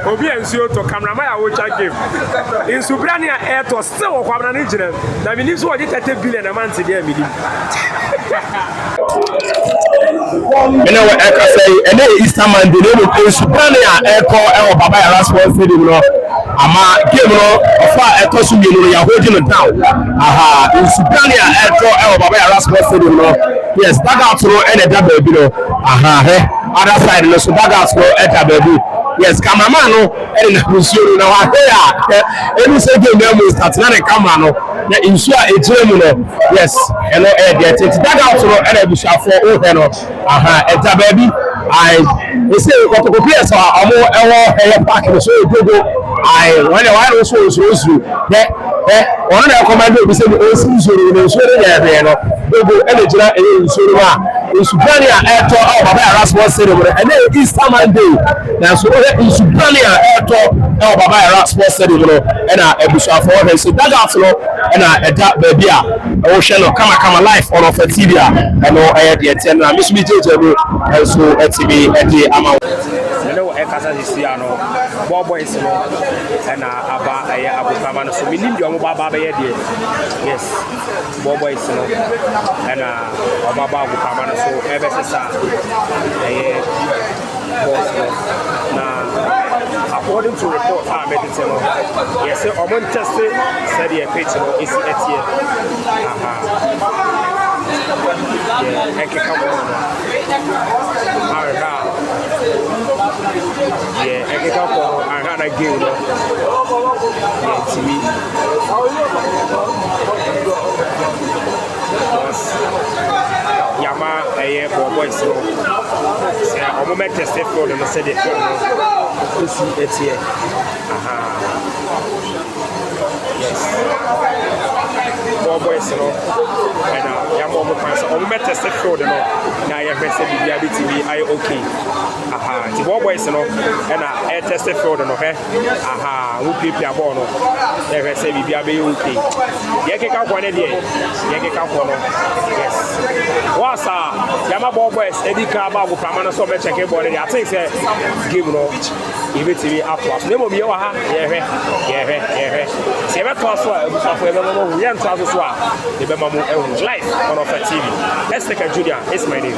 Obi and so to cameraman I watch game. In Subrania air to still kwabra ni gire. Na me ni so oje 30 billion a month there me di. Me na we eka say ene Easter Monday dey in Subrania air call e baba ya response stadium no. Ama game no ofa eto so bi no ya hold no down. Aha in Subrania air call e baba ya response stadium no. Yes, that out no ene da ba bi no. Aha he other side no so that out no e da ba bi. Yes, cameraman no and na na wa here any say game na mo start na the camera no na insure ejire no yes hello there that out no and be sure for o he no aha eta baby I say Kotoko place omo ewo park no so gogo I when I so one na command be say o si so there no gogo and ejira insure ma Insubania eto baba Erasmus Stadium and Easter Monday na so Insubania eto baba Erasmus Stadium and ebusha for he say that out no and eda baby a o hwe no kama live on of TV and no dey ten na miss me jeje no so TV e ama no e kasa sisi ano boys no and aba abukama no so me nim dem baba be ye dey yes boys no and baba abukama no so ebe sesa boss no na according to report medicine no yes omon test said the page no is etie aha yeah ekeka mo ara yeah ekeka ko ara na game no yeah timi Yama boys no say omo me test for them say the no see it here aha yes boys no and yama omo pass omo me test for them na ya say bibia BTV I okay aha the boys no and I test for them okay aha who play ball no ya say bibia be okay ye keka kwa ne dey ye keka kwa no yes wasa yama boys edika ba go prama no so be check ball dey I think say game no BTV apart no mo bi wa ha ye hwe se be to so abusafo e be mo ye nto so a e be ma mo live on of TV. Let's take a Julia. It's my name.